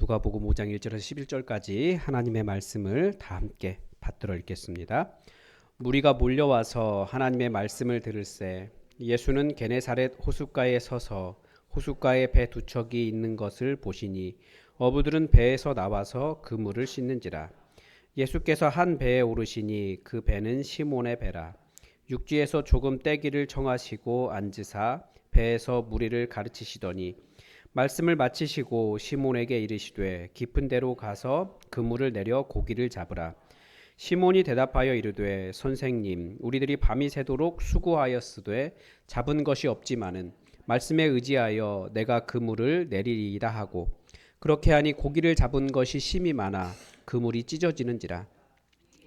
누가복음 5장 1절에서 11절까지 하나님의 말씀을 다 함께 받들어 읽겠습니다. 무리가 몰려와서 하나님의 말씀을 들을새 예수는 게네사렛 호숫가에 서서 호숫가에 배 두 척이 있는 것을 보시니 어부들은 배에서 나와서 그물을 씻는지라. 예수께서 한 배에 오르시니 그 배는 시몬의 배라. 육지에서 조금 떼기를 청하시고 앉으사 배에서 무리를 가르치시더니 말씀을 마치시고 시몬에게 이르시되 깊은 데로 가서 그물을 내려 고기를 잡으라. 시몬이 대답하여 이르되 선생님 우리들이 밤이 새도록 수고하였으되 잡은 것이 없지만은 말씀에 의지하여 내가 그물을 내리리이다 하고 그렇게 하니 고기를 잡은 것이 심이 많아 그물이 찢어지는지라.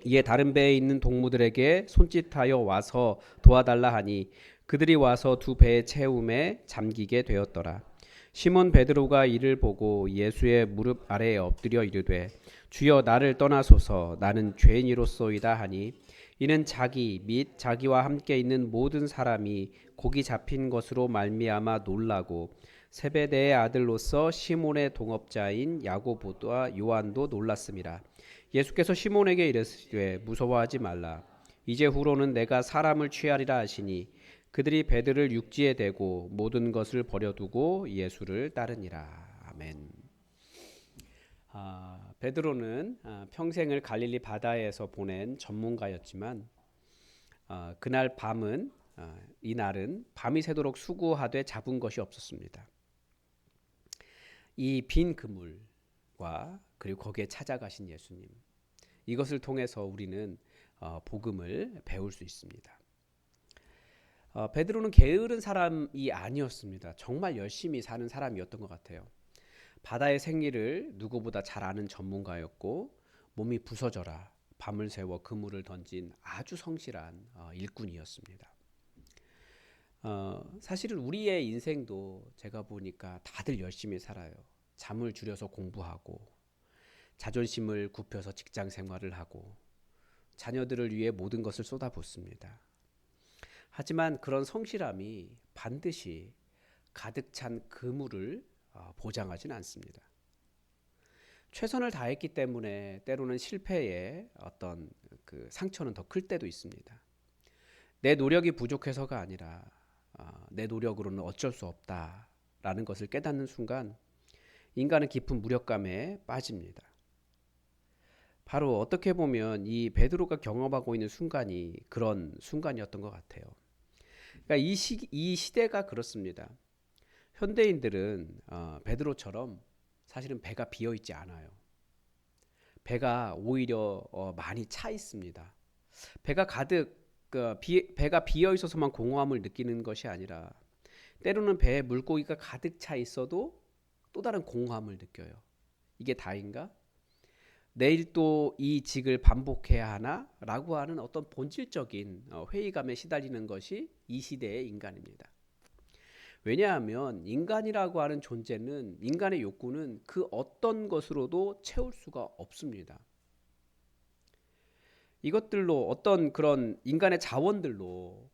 이에 다른 배에 있는 동무들에게 손짓하여 와서 도와달라 하니 그들이 와서 두 배의 채움에 잠기게 되었더라. 시몬 베드로가 이를 보고 예수의 무릎 아래에 엎드려 이르되 주여 나를 떠나소서 나는 죄인이로소이다 하니 이는 자기 및 자기와 함께 있는 모든 사람이 고기 잡힌 것으로 말미암아 놀라고 세베대의 아들로서 시몬의 동업자인 야고보와 요한도 놀랐음이라. 예수께서 시몬에게 이르시되 무서워하지 말라. 이제 후로는 내가 사람을 취하리라 하시니 그들이 배들을 육지에 대고 모든 것을 버려두고 예수를 따르니라. 아멘. 베드로는 평생을 갈릴리 바다에서 보낸 전문가였지만 그날 밤은 이날은 밤이 새도록 수고하되 잡은 것이 없었습니다. 이 빈 그물과 그리고 거기에 찾아가신 예수님, 이것을 통해서 우리는 복음을 배울 수 있습니다. 베드로는 게으른 사람이 아니었습니다. 정말 열심히 사는 사람이었던 것 같아요. 바다의 생리를 누구보다 잘 아는 전문가였고 몸이 부서져라 밤을 새워 그물을 던진 아주 성실한 일꾼이었습니다. 사실은 우리의 인생도 제가 보니까 다들 열심히 살아요. 잠을 줄여서 공부하고 자존심을 굽혀서 직장 생활을 하고 자녀들을 위해 모든 것을 쏟아붓습니다. 하지만 그런 성실함이 반드시 가득 찬 그물을 보장하지는 않습니다. 최선을 다했기 때문에 때로는 실패의 어떤 그 상처는 더 클 때도 있습니다. 내 노력이 부족해서가 아니라 내 노력으로는 어쩔 수 없다라는 것을 깨닫는 순간 인간은 깊은 무력감에 빠집니다. 바로 어떻게 보면 이 베드로가 경험하고 있는 순간이 그런 순간이었던 것 같아요. 그러니까 이 시대가 그렇습니다. 현대인들은 베드로처럼 사실은 배가 비어 있지 않아요. 배가 오히려 많이 차 있습니다. 배가 가득 배가 비어 있어서만 공허함을 느끼는 것이 아니라 때로는 배에 물고기가 가득 차 있어도 또 다른 공허함을 느껴요. 이게 다인가? 내일 또 이 직을 반복해야 하나? 라고 하는 어떤 본질적인 회의감에 시달리는 것이 이 시대의 인간입니다. 왜냐하면 인간이라고 하는 존재는 인간의 욕구는 그 어떤 것으로도 채울 수가 없습니다. 이것들로 어떤 그런 인간의 자원들로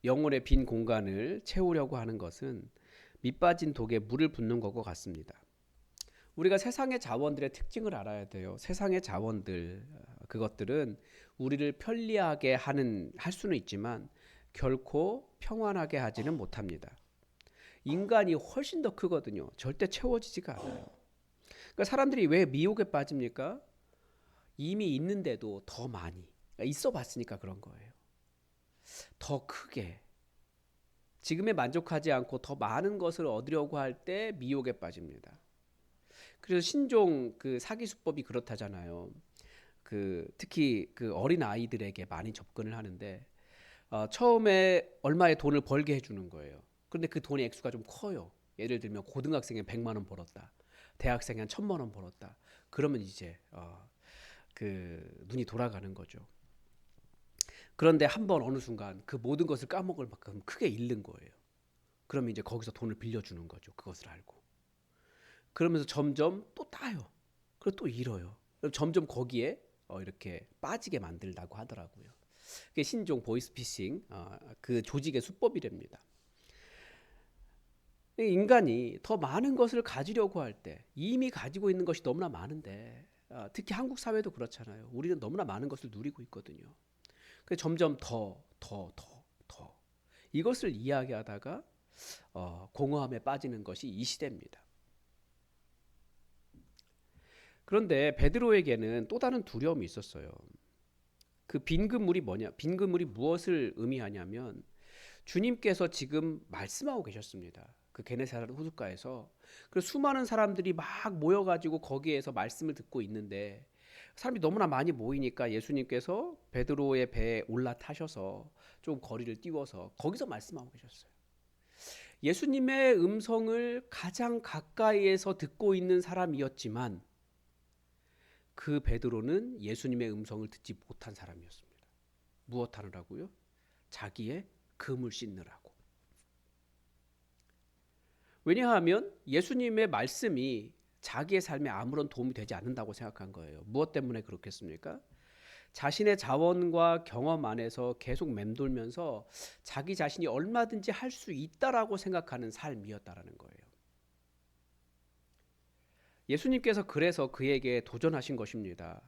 영혼의 빈 공간을 채우려고 하는 것은 밑빠진 독에 물을 붓는 것과 같습니다. 우리가 세상의 자원들의 특징을 알아야 돼요. 세상의 자원들 그것들은 우리를 편리하게 할 수는 있지만 결코 평안하게 하지는 못합니다. 인간이 훨씬 더 크거든요. 절대 채워지지가 않아요. 그러니까 사람들이 왜 미혹에 빠집니까? 이미 있는데도 더 많이 있어 봤으니까 그런 거예요. 더 크게 지금에 만족하지 않고 더 많은 것을 얻으려고 할 때 미혹에 빠집니다. 그래서 신종 그 사기 수법이 그렇다잖아요. 특히 그 어린 아이들에게 많이 접근을 하는데 처음에 얼마의 돈을 벌게 해주는 거예요. 그런데 그 돈의 액수가 좀 커요. 예를 들면 고등학생이 100만 원 벌었다. 대학생이 한 1000만 원 벌었다. 그러면 이제 눈이 돌아가는 거죠. 그런데 한번 어느 순간 그 모든 것을 까먹을 만큼 크게 잃는 거예요. 그러면 이제 거기서 돈을 빌려주는 거죠. 그것을 알고. 그러면서 점점 또 따요. 그리고 또 잃어요. 그럼 점점 거기에 이렇게 빠지게 만들다고 하더라고요. 그게 신종 보이스피싱 그 조직의 수법이랍니다. 인간이 더 많은 것을 가지려고 할 때 이미 가지고 있는 것이 너무나 많은데, 특히 한국 사회도 그렇잖아요. 우리는 너무나 많은 것을 누리고 있거든요. 그래서 점점 더 이것을 이야기하다가 공허함에 빠지는 것이 이 시대입니다. 그런데 베드로에게는 또 다른 두려움이 있었어요. 그 빈 그물이 뭐냐? 빈 그물이 무엇을 의미하냐면 주님께서 지금 말씀하고 계셨습니다. 그 게네사렛 호숫가에서 그 수많은 사람들이 막 모여가지고 거기에서 말씀을 듣고 있는데, 사람이 너무나 많이 모이니까 예수님께서 베드로의 배에 올라타셔서 좀 거리를 띄워서 거기서 말씀하고 계셨어요. 예수님의 음성을 가장 가까이에서 듣고 있는 사람이었지만 그 베드로는 예수님의 음성을 듣지 못한 사람이었습니다. 무엇 하느라고요? 자기의 금을 씻느라고. 왜냐하면 예수님의 말씀이 자기의 삶에 아무런 도움이 되지 않는다고 생각한 거예요. 무엇 때문에 그렇겠습니까? 자신의 자원과 경험 안에서 계속 맴돌면서 자기 자신이 얼마든지 할 수 있다라고 생각하는 삶이었다라는 거예요. 예수님께서 그래서 그에게 도전하신 것입니다.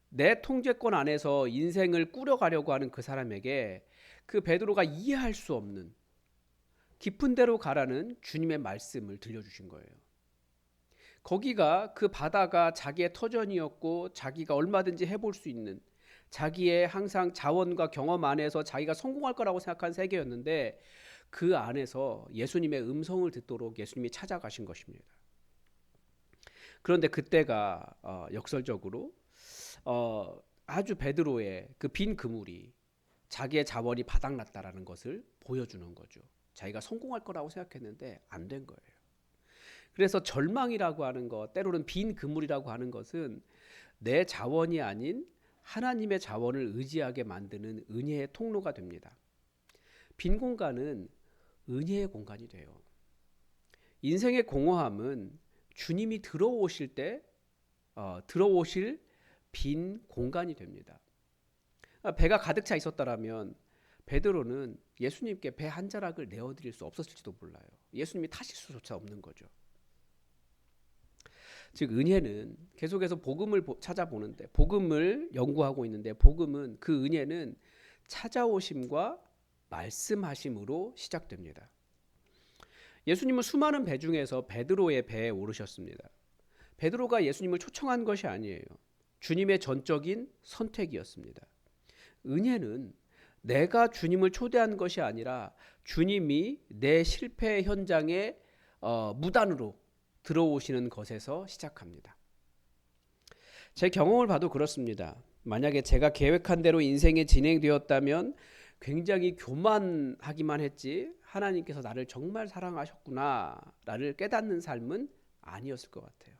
내 통제권 안에서 인생을 꾸려가려고 하는 그 사람에게 그 베드로가 이해할 수 없는 깊은 데로 가라는 주님의 말씀을 들려주신 거예요. 거기가 그 바다가 자기의 터전이었고 자기가 얼마든지 해볼 수 있는, 자기의 항상 자원과 경험 안에서 자기가 성공할 거라고 생각한 세계였는데, 그 안에서 예수님의 음성을 듣도록 예수님이 찾아가신 것입니다. 그런데 그때가 역설적으로 아주 베드로의 그 빈 그물이 자기의 자원이 바닥났다라는 것을 보여주는 거죠. 자기가 성공할 거라고 생각했는데 안 된 거예요. 그래서 절망이라고 하는 것, 때로는 빈 그물이라고 하는 것은 내 자원이 아닌 하나님의 자원을 의지하게 만드는 은혜의 통로가 됩니다. 빈 공간은 은혜의 공간이 돼요. 인생의 공허함은 주님이 들어오실 때 들어오실 빈 공간이 됩니다. 배가 가득 차 있었다라면 베드로는 예수님께 배 한 자락을 내어드릴 수 없었을지도 몰라요. 예수님이 타실 수조차 없는 거죠. 즉 은혜는 계속해서 복음을 찾아보는데, 복음을 연구하고 있는데, 복음은 그 은혜는 찾아오심과 말씀하심으로 시작됩니다. 예수님은 수많은 배 중에서 베드로의 배에 오르셨습니다. 베드로가 예수님을 초청한 것이 아니에요. 주님의 전적인 선택이었습니다. 은혜는 내가 주님을 초대한 것이 아니라 주님이 내 실패 현장에 무단으로 들어오시는 것에서 시작합니다. 제 경험을 봐도 그렇습니다. 만약에 제가 계획한 대로 인생이 진행되었다면 굉장히 교만하기만 했지 하나님께서 나를 정말 사랑하셨구나를 깨닫는 삶은 아니었을 것 같아요.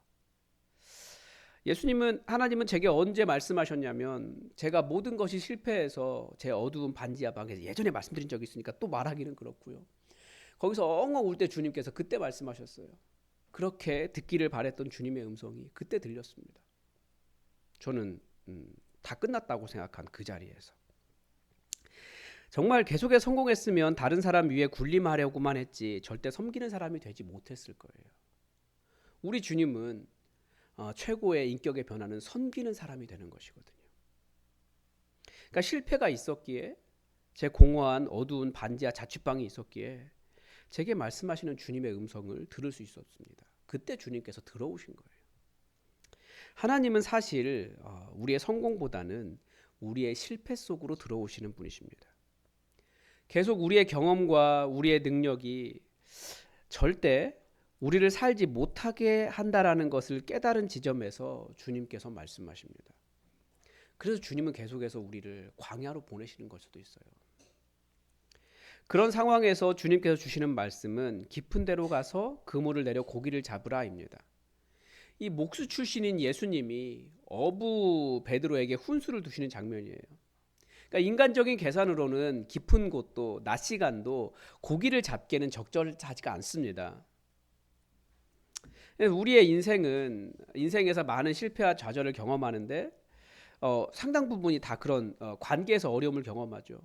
하나님은 제게 언제 말씀하셨냐면, 제가 모든 것이 실패해서 제 어두운 반지하 방에서, 예전에 말씀드린 적이 있으니까 또 말하기는 그렇고요, 거기서 엉엉 울 때 주님께서 그때 말씀하셨어요. 그렇게 듣기를 바랬던 주님의 음성이 그때 들렸습니다. 저는 다 끝났다고 생각한 그 자리에서 정말 계속해서 성공했으면 다른 사람 위에 군림하려고만 했지 절대 섬기는 사람이 되지 못했을 거예요. 우리 주님은 최고의 인격의 변화는 섬기는 사람이 되는 것이거든요. 그러니까 실패가 있었기에, 제 공허한 어두운 반지하 자취방이 있었기에 제게 말씀하시는 주님의 음성을 들을 수 있었습니다. 그때 주님께서 들어오신 거예요. 하나님은 사실 우리의 성공보다는 우리의 실패 속으로 들어오시는 분이십니다. 계속 우리의 경험과 우리의 능력이 절대 우리를 살지 못하게 한다라는 것을 깨달은 지점에서 주님께서 말씀하십니다. 그래서 주님은 계속해서 우리를 광야로 보내시는 걸 수도 있어요. 그런 상황에서 주님께서 주시는 말씀은 깊은 데로 가서 그물을 내려 고기를 잡으라입니다. 이 목수 출신인 예수님이 어부 베드로에게 훈수를 두시는 장면이에요. 그러니까 인간적인 계산으로는 깊은 곳도 낮 시간도 고기를 잡기에는 적절하지가 않습니다. 우리의 인생에서 많은 실패와 좌절을 경험하는데 상당 부분이 다 그런 관계에서 어려움을 경험하죠.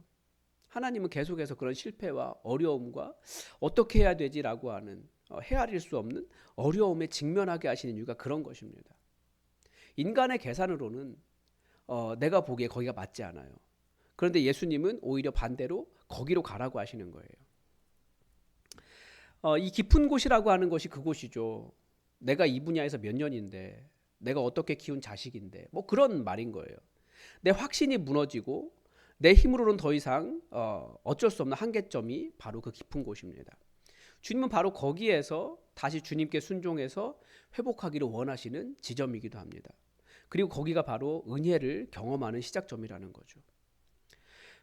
하나님은 계속해서 그런 실패와 어려움과 어떻게 해야 되지라고 하는 헤아릴 수 없는 어려움에 직면하게 하시는 이유가 그런 것입니다. 인간의 계산으로는 내가 보기에 거기가 맞지 않아요. 그런데 예수님은 오히려 반대로 거기로 가라고 하시는 거예요. 이 깊은 곳이라고 하는 것이 그곳이죠. 내가 이 분야에서 몇 년인데, 내가 어떻게 키운 자식인데, 뭐 그런 말인 거예요. 내 확신이 무너지고 내 힘으로는 더 이상 어쩔 수 없는 한계점이 바로 그 깊은 곳입니다. 주님은 바로 거기에서 다시 주님께 순종해서 회복하기를 원하시는 지점이기도 합니다. 그리고 거기가 바로 은혜를 경험하는 시작점이라는 거죠.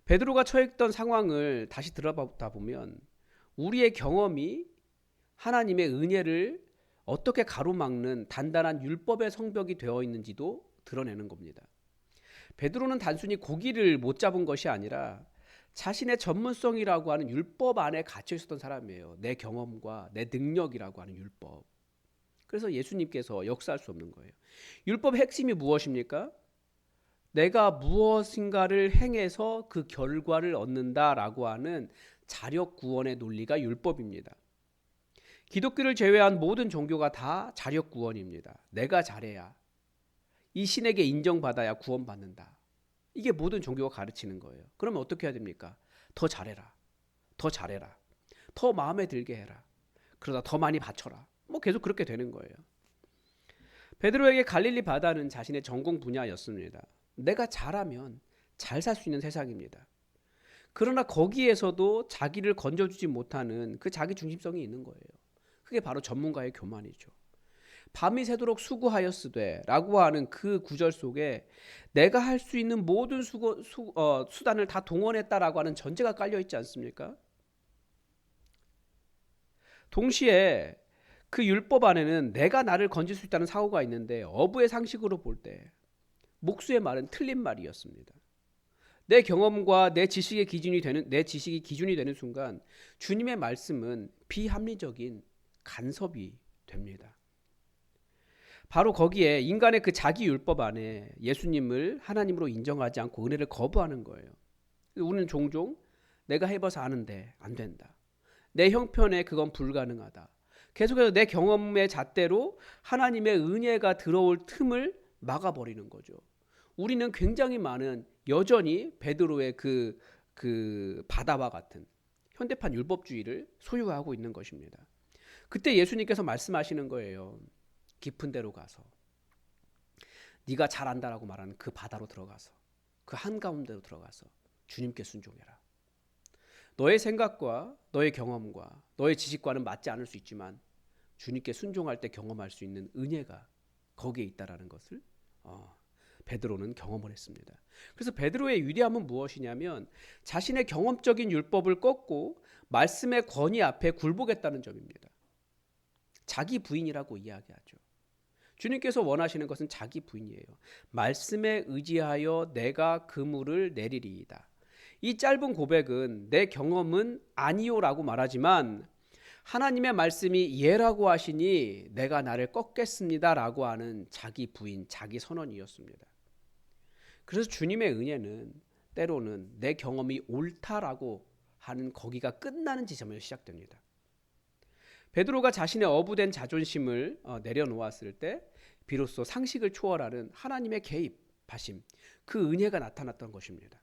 베드로가 처했던 상황을 다시 들어보다 보면 우리의 경험이 하나님의 은혜를 어떻게 가로막는 단단한 율법의 성벽이 되어 있는지도 드러내는 겁니다. 베드로는 단순히 고기를 못 잡은 것이 아니라 자신의 전문성이라고 하는 율법 안에 갇혀 있었던 사람이에요. 내 경험과 내 능력이라고 하는 율법. 그래서 예수님께서 역사할 수 없는 거예요. 율법의 핵심이 무엇입니까? 내가 무엇인가를 행해서 그 결과를 얻는다라고 하는 자력 구원의 논리가 율법입니다. 기독교를 제외한 모든 종교가 다 자력 구원입니다. 내가 잘해야, 이 신에게 인정받아야 구원받는다. 이게 모든 종교가 가르치는 거예요. 그러면 어떻게 해야 됩니까? 더 잘해라. 더 잘해라. 더 마음에 들게 해라. 그러다 더 많이 바쳐라. 뭐 계속 그렇게 되는 거예요. 베드로에게 갈릴리 바다는 자신의 전공 분야였습니다. 내가 잘하면 잘 살 수 있는 세상입니다. 그러나 거기에서도 자기를 건져주지 못하는 그 자기 중심성이 있는 거예요. 그게 바로 전문가의 교만이죠. 밤이 새도록 수고하였으되 라고 하는 그 구절 속에 내가 할 수 있는 모든 수단을 다 동원했다라고 하는 전제가 깔려 있지 않습니까? 동시에 그 율법 안에는 내가 나를 건질 수 있다는 사고가 있는데 어부의 상식으로 볼 때 목수의 말은 틀린 말이었습니다. 내 경험과 내 지식이 기준이 되는 순간 주님의 말씀은 비합리적인 간섭이 됩니다. 바로 거기에 인간의 그 자기 율법 안에 예수님을 하나님으로 인정하지 않고 은혜를 거부하는 거예요. 우리는 종종 내가 해봐서 아는데 안 된다. 내 형편에 그건 불가능하다. 계속해서 내 경험의 잣대로 하나님의 은혜가 들어올 틈을 막아버리는 거죠. 우리는 굉장히 많은 여전히 베드로의 그 바다와 같은 현대판 율법주의를 소유하고 있는 것입니다. 그때 예수님께서 말씀하시는 거예요. 깊은 데로 가서 네가 잘 안다라고 말하는 그 바다로 들어가서 그 한가운데로 들어가서 주님께 순종해라. 너의 생각과 너의 경험과 너의 지식과는 맞지 않을 수 있지만 주님께 순종할 때 경험할 수 있는 은혜가 거기에 있다라는 것을 베드로는 경험을 했습니다. 그래서 베드로의 위대함은 무엇이냐면 자신의 경험적인 율법을 꺾고 말씀의 권위 앞에 굴복했다는 점입니다. 자기 부인이라고 이야기하죠. 주님께서 원하시는 것은 자기 부인이에요. 말씀에 의지하여 내가 그물을 내리리이다. 이 짧은 고백은 내 경험은 아니요라고 말하지만 하나님의 말씀이 예라고 하시니 내가 나를 꺾겠습니다라고 하는 자기 부인, 자기 선언이었습니다. 그래서 주님의 은혜는 때로는 내 경험이 옳다라고 하는 거기가 끝나는 지점에서 시작됩니다. 베드로가 자신의 어부된 자존심을 내려놓았을 때 비로소 상식을 초월하는 하나님의 개입하심, 그 은혜가 나타났던 것입니다.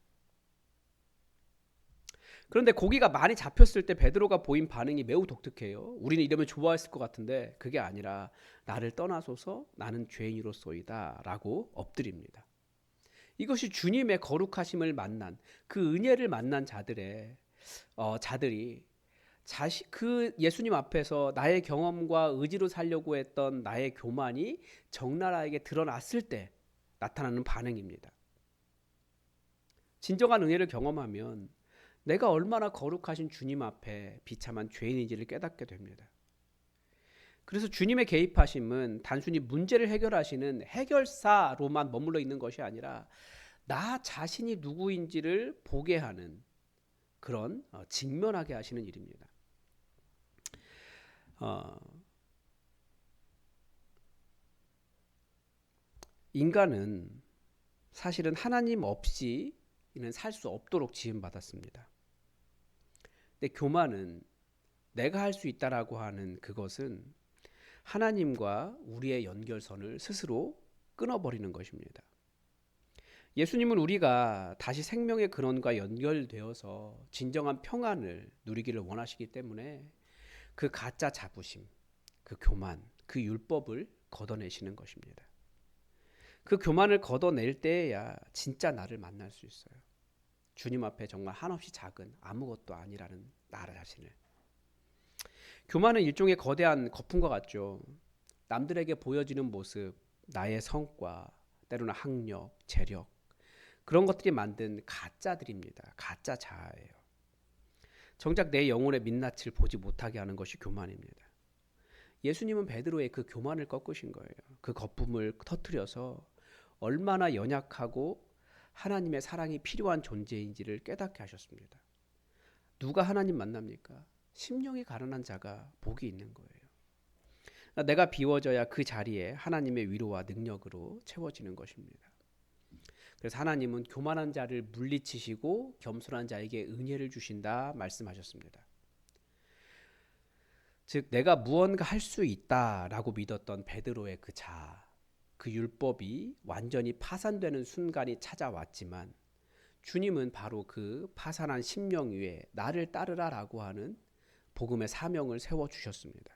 그런데 고기가 많이 잡혔을 때 베드로가 보인 반응이 매우 독특해요. 우리는 이러면 좋아했을 것 같은데 그게 아니라 나를 떠나소서 나는 죄인으로소이다 라고 엎드립니다. 이것이 주님의 거룩하심을 만난 그 은혜를 만난 자들이 그 예수님 앞에서 나의 경험과 의지로 살려고 했던 나의 교만이 적나라하게 드러났을 때 나타나는 반응입니다. 진정한 은혜를 경험하면 내가 얼마나 거룩하신 주님 앞에 비참한 죄인인지를 깨닫게 됩니다. 그래서 주님의 개입하심은 단순히 문제를 해결하시는 해결사로만 머물러 있는 것이 아니라 나 자신이 누구인지를 보게 하는 그런 직면하게 하시는 일입니다. 인간은 사실은 하나님 없이는 살 수 없도록 지음받았습니다. 근데 교만은 내가 할 수 있다라고 하는 그것은 하나님과 우리의 연결선을 스스로 끊어버리는 것입니다. 예수님은 우리가 다시 생명의 근원과 연결되어서 진정한 평안을 누리기를 원하시기 때문에 그 가짜 자부심, 그 교만, 그 율법을 걷어내시는 것입니다. 그 교만을 걷어낼 때에야 진짜 나를 만날 수 있어요. 주님 앞에 정말 한없이 작은 아무것도 아니라는 나 자신을. 교만은 일종의 거대한 거품과 같죠. 남들에게 보여지는 모습, 나의 성과, 때로는 학력, 재력, 그런 것들이 만든 가짜들입니다. 가짜 자아예요. 정작 내 영혼의 민낯을 보지 못하게 하는 것이 교만입니다. 예수님은 베드로의 그 교만을 꺾으신 거예요. 그 거품을 터뜨려서 얼마나 연약하고 하나님의 사랑이 필요한 존재인지를 깨닫게 하셨습니다. 누가 하나님 만납니까? 심령이 가난한 자가 복이 있는 거예요. 내가 비워져야 그 자리에 하나님의 위로와 능력으로 채워지는 것입니다. 그래서 하나님은 교만한 자를 물리치시고 겸손한 자에게 은혜를 주신다 말씀하셨습니다. 즉 내가 무언가 할 수 있다라고 믿었던 베드로의 그 자아, 그 율법이 완전히 파산되는 순간이 찾아왔지만 주님은 바로 그 파산한 심령 위에 나를 따르라라고 하는 복음의 사명을 세워주셨습니다.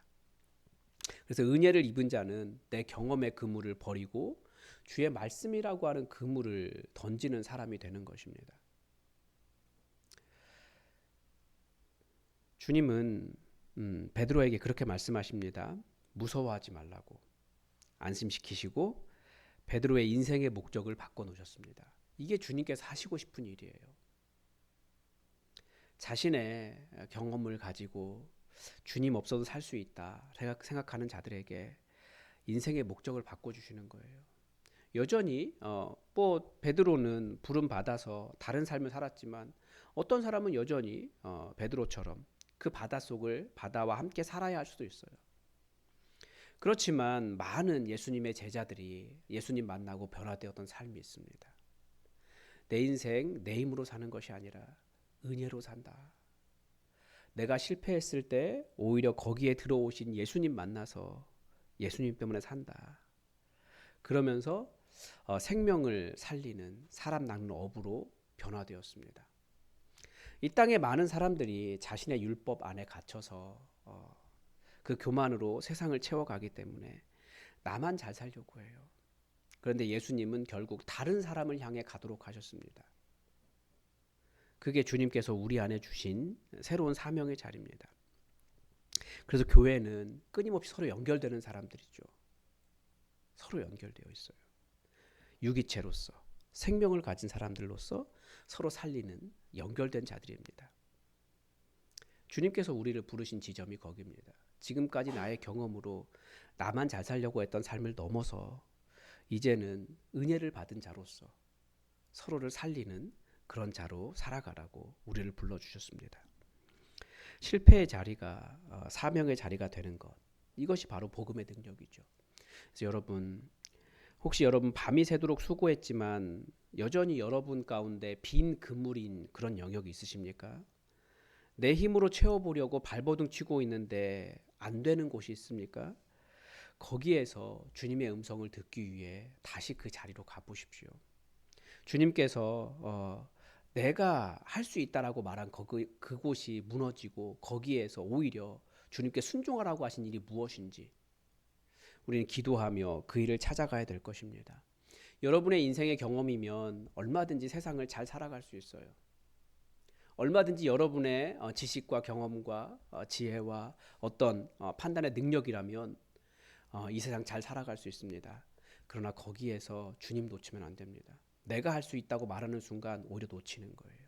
그래서 은혜를 입은 자는 내 경험의 그물을 버리고 주의 말씀이라고 하는 그물을 던지는 사람이 되는 것입니다. 주님은 베드로에게 그렇게 말씀하십니다. 무서워하지 말라고 안심시키시고 베드로의 인생의 목적을 바꿔놓으셨습니다. 이게 주님께서 하시고 싶은 일이에요. 자신의 경험을 가지고 주님 없어도 살 수 있다 생각하는 자들에게 인생의 목적을 바꿔주시는 거예요. 여전히 베드로는 부름 받아서 다른 삶을 살았지만 어떤 사람은 여전히 베드로처럼 그 바다와 함께 살아야 할 수도 있어요. 그렇지만 많은 예수님의 제자들이 예수님 만나고 변화되었던 삶이 있습니다. 내 인생 내 힘으로 사는 것이 아니라 은혜로 산다. 내가 실패했을 때 오히려 거기에 들어오신 예수님 만나서 예수님 때문에 산다. 그러면서 생명을 살리는 사람 낚는 어부로 변화되었습니다. 이 땅에 많은 사람들이 자신의 율법 안에 갇혀서 그 교만으로 세상을 채워가기 때문에 나만 잘 살려고 해요. 그런데 예수님은 결국 다른 사람을 향해 가도록 하셨습니다. 그게 주님께서 우리 안에 주신 새로운 사명의 자리입니다. 그래서 교회는 끊임없이 서로 연결되는 사람들이죠. 서로 연결되어 있어요. 유기체로서 생명을 가진 사람들로서 서로 살리는 연결된 자들입니다. 주님께서 우리를 부르신 지점이 거기입니다. 지금까지 나의 경험으로 나만 잘 살려고 했던 삶을 넘어서 이제는 은혜를 받은 자로서 서로를 살리는 그런 자로 살아가라고 우리를 불러주셨습니다. 실패의 자리가 사명의 자리가 되는 것, 이것이 바로 복음의 능력이죠. 그래서 혹시 여러분 밤이 새도록 수고했지만 여전히 여러분 가운데 빈 그물인 그런 영역이 있으십니까? 내 힘으로 채워보려고 발버둥 치고 있는데 안 되는 곳이 있습니까? 거기에서 주님의 음성을 듣기 위해 다시 그 자리로 가보십시오. 주님께서 내가 할 수 있다라고 말한 그곳이 무너지고 거기에서 오히려 주님께 순종하라고 하신 일이 무엇인지 우리는 기도하며 그 일을 찾아가야 될 것입니다. 여러분의 인생의 경험이면 얼마든지 세상을 잘 살아갈 수 있어요. 얼마든지 여러분의 지식과 경험과 지혜와 어떤 판단의 능력이라면 이 세상 잘 살아갈 수 있습니다. 그러나 거기에서 주님 놓치면 안 됩니다. 내가 할 수 있다고 말하는 순간 오히려 놓치는 거예요.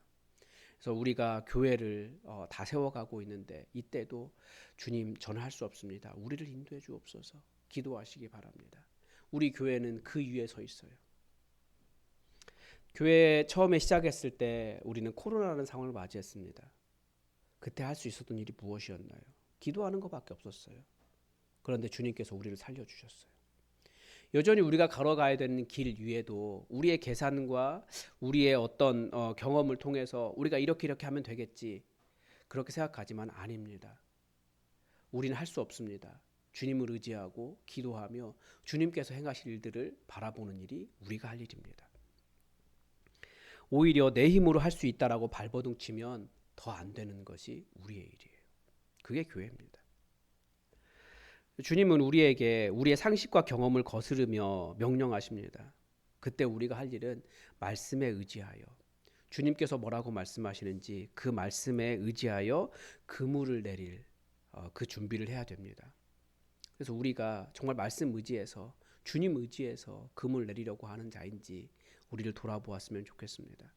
그래서 우리가 교회를 다 세워가고 있는데 이때도 주님 저는 할 수 없습니다. 우리를 인도해 주옵소서 기도하시기 바랍니다. 우리 교회는 그 위에 서 있어요. 교회 처음에 시작했을 때 우리는 코로나라는 상황을 맞이했습니다. 그때 할 수 있었던 일이 무엇이었나요? 기도하는 것밖에 없었어요. 그런데 주님께서 우리를 살려주셨어요. 여전히 우리가 걸어가야 되는 길 위에도 우리의 계산과 우리의 어떤 경험을 통해서 우리가 이렇게 하면 되겠지. 그렇게 생각하지만 아닙니다. 우리는 할 수 없습니다. 주님을 의지하고 기도하며 주님께서 행하실 일들을 바라보는 일이 우리가 할 일입니다. 오히려 내 힘으로 할 수 있다라고 발버둥 치면 더 안 되는 것이 우리의 일이에요. 그게 교회입니다. 주님은 우리에게 우리의 상식과 경험을 거스르며 명령하십니다. 그때 우리가 할 일은 말씀에 의지하여 주님께서 뭐라고 말씀하시는지 그 말씀에 의지하여 그물을 내릴 그 준비를 해야 됩니다. 그래서 우리가 정말 말씀 의지해서 주님 의지해서 그물 내리려고 하는 자인지 우리를 돌아보았으면 좋겠습니다.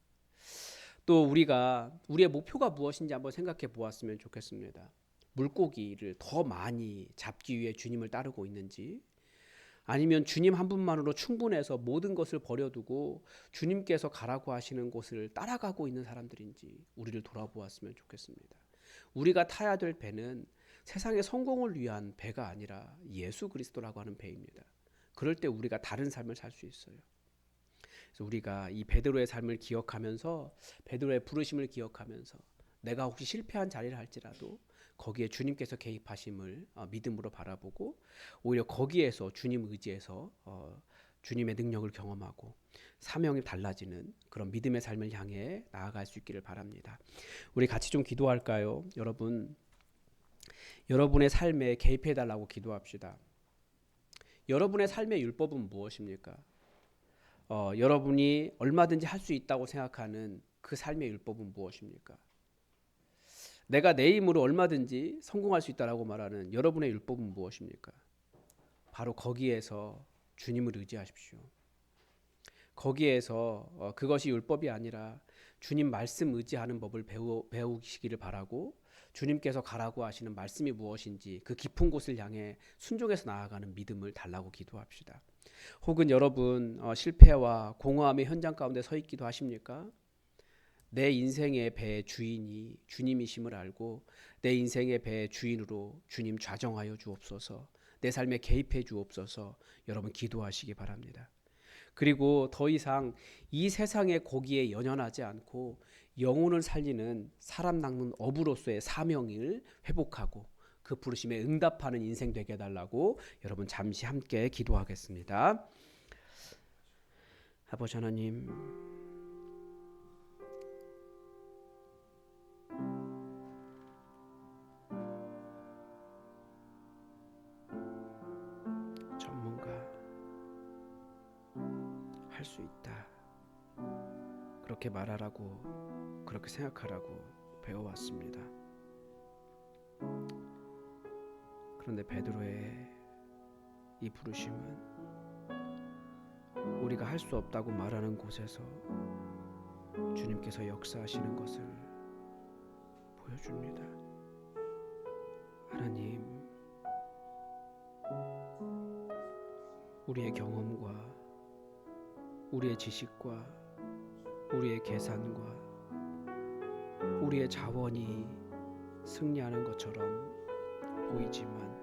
또 우리가 우리의 목표가 무엇인지 한번 생각해 보았으면 좋겠습니다. 물고기를 더 많이 잡기 위해 주님을 따르고 있는지, 아니면 주님 한 분만으로 충분해서 모든 것을 버려두고 주님께서 가라고 하시는 곳을 따라가고 있는 사람들인지 우리를 돌아보았으면 좋겠습니다. 우리가 타야 될 배는 세상의 성공을 위한 배가 아니라 예수 그리스도라고 하는 배입니다. 그럴 때 우리가 다른 삶을 살 수 있어요. 그래서 우리가 이 베드로의 삶을 기억하면서, 베드로의 부르심을 기억하면서 내가 혹시 실패한 자리를 할지라도 거기에 주님께서 개입하심을 믿음으로 바라보고 오히려 거기에서 주님 의지해서 주님의 능력을 경험하고 사명이 달라지는 그런 믿음의 삶을 향해 나아갈 수 있기를 바랍니다. 우리 같이 좀 기도할까요? 여러분의 삶에 개입해달라고 기도합시다. 여러분의 삶의 율법은 무엇입니까? 여러분이 얼마든지 할 수 있다고 생각하는 그 삶의 율법은 무엇입니까? 내가 내 힘으로 얼마든지 성공할 수 있다라고 말하는 여러분의 율법은 무엇입니까? 바로 거기에서 주님을 의지하십시오. 거기에서 그것이 율법이 아니라 주님 말씀 의지하는 법을 배우시기를 바라고, 주님께서 가라고 하시는 말씀이 무엇인지 그 깊은 곳을 향해 순종해서 나아가는 믿음을 달라고 기도합시다. 혹은 여러분 실패와 공허함의 현장 가운데 서 있기도 하십니까? 내 인생의 배의 주인이 주님이심을 알고 내 인생의 배의 주인으로 주님 좌정하여 주옵소서, 내 삶에 개입해 주옵소서 여러분 기도하시기 바랍니다. 그리고 더 이상 이 세상의 고기에 연연하지 않고 영혼을 살리는 사람 낚는 어부로서의 사명을 회복하고 그 부르심에 응답하는 인생 되게 해달라고 여러분 잠시 함께 기도하겠습니다. 아버지 하나님, 전문가 할 수 있다 그렇게 말하라고, 그렇게 생각하라고 배워왔습니다. 그런데 베드로의 이 부르심은 우리가 할 수 없다고 말하는 곳에서 주님께서 역사하시는 것을 보여줍니다. 하나님, 우리의 경험과 우리의 지식과 우리의 계산과 우리의 자원이 승리하는 것처럼 보이지만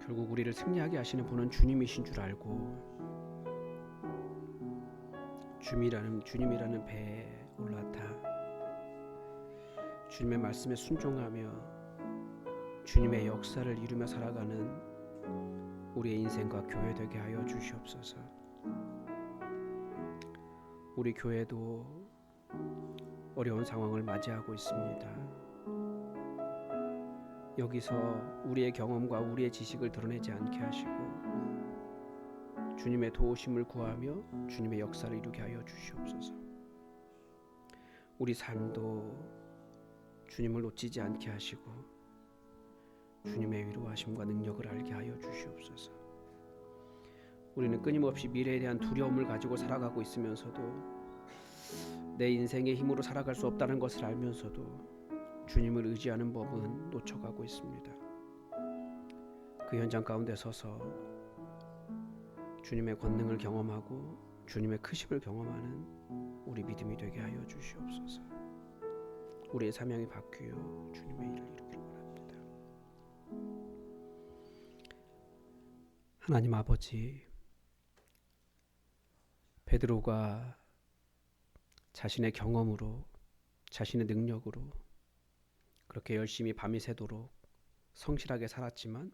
결국 우리를 승리하게 하시는 분은 주님이신 줄 알고 주님이라는 배에 올라타 주님의 말씀에 순종하며 주님의 역사를 이루며 살아가는 우리의 인생과 교회 되게 하여 주시옵소서. 우리 교회도 어려운 상황을 맞이하고 있습니다. 여기서 우리의 경험과 우리의 지식을 드러내지 않게 하시고 주님의 도우심을 구하며 주님의 역사를 이루게 하여 주시옵소서. 우리 삶도 주님을 놓치지 않게 하시고 주님의 위로하심과 능력을 알게 하여 주시옵소서. 우리는 끊임없이 미래에 대한 두려움을 가지고 살아가고 있으면서도 내 인생의 힘으로 살아갈 수 없다는 것을 알면서도 주님을 의지하는 법은 놓쳐가고 있습니다. 그 현장 가운데 서서 주님의 권능을 경험하고 주님의 크심을 경험하는 우리 믿음이 되게 하여 주시옵소서. 우리의 사명이 바뀌어 주님의 일을 이루기를 원합니다. 하나님 아버지, 베드로가 자신의 경험으로, 자신의 능력으로, 그렇게 열심히 밤이 새도록 성실하게 살았지만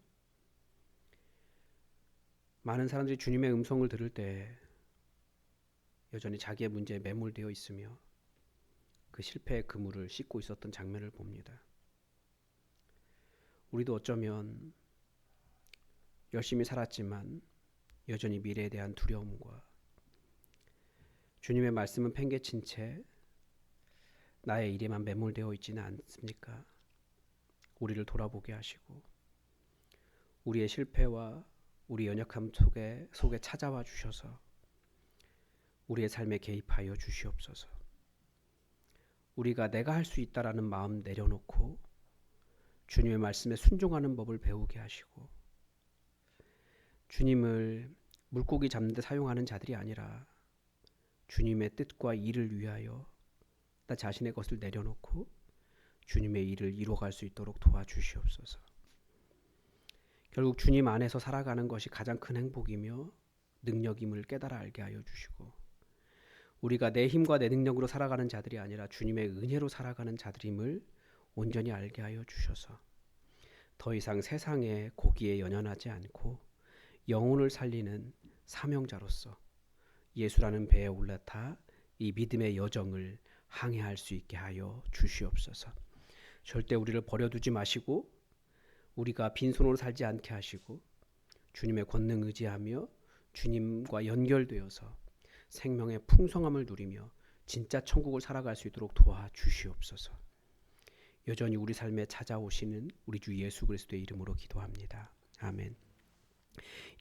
많은 사람들이 주님의 음성을 들을 때 여전히 자기의 문제에 매몰되어 있으며 그 실패의 그물을 씻고 있었던 장면을 봅니다. 우리도 어쩌면 열심히 살았지만 여전히 미래에 대한 두려움과 주님의 말씀은 팽개친 채 나의 일에만 매몰되어 있지는 않습니까? 우리를 돌아보게 하시고 우리의 실패와 우리 연약함 속에 찾아와 주셔서 우리의 삶에 개입하여 주시옵소서. 우리가 내가 할 수 있다라는 마음 내려놓고 주님의 말씀에 순종하는 법을 배우게 하시고 주님을 물고기 잡는 데 사용하는 자들이 아니라 주님의 뜻과 일을 위하여 나 자신의 것을 내려놓고 주님의 일을 이루어갈 수 있도록 도와주시옵소서. 결국 주님 안에서 살아가는 것이 가장 큰 행복이며 능력임을 깨달아 알게 하여 주시고 우리가 내 힘과 내 능력으로 살아가는 자들이 아니라 주님의 은혜로 살아가는 자들임을 온전히 알게 하여 주셔서 더 이상 세상의 고기에 연연하지 않고 영혼을 살리는 사명자로서 예수라는 배에 올라타 이 믿음의 여정을 항해할 수 있게 하여 주시옵소서. 절대 우리를 버려두지 마시고 우리가 빈손으로 살지 않게 하시고 주님의 권능 의지하며 주님과 연결되어서 생명의 풍성함을 누리며 진짜 천국을 살아갈 수 있도록 도와주시옵소서. 여전히 우리 삶에 찾아오시는 우리 주 예수 그리스도의 이름으로 기도합니다. 아멘.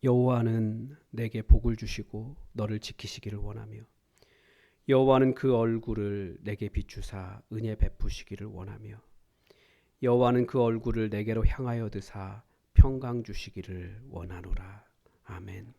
여호와는 내게 복을 주시고 너를 지키시기를 원하며 여호와는 그 얼굴을 내게 비추사 은혜 베푸시기를 원하며 여호와는 그 얼굴을 내게로 향하여 드사 평강 주시기를 원하노라. 아멘.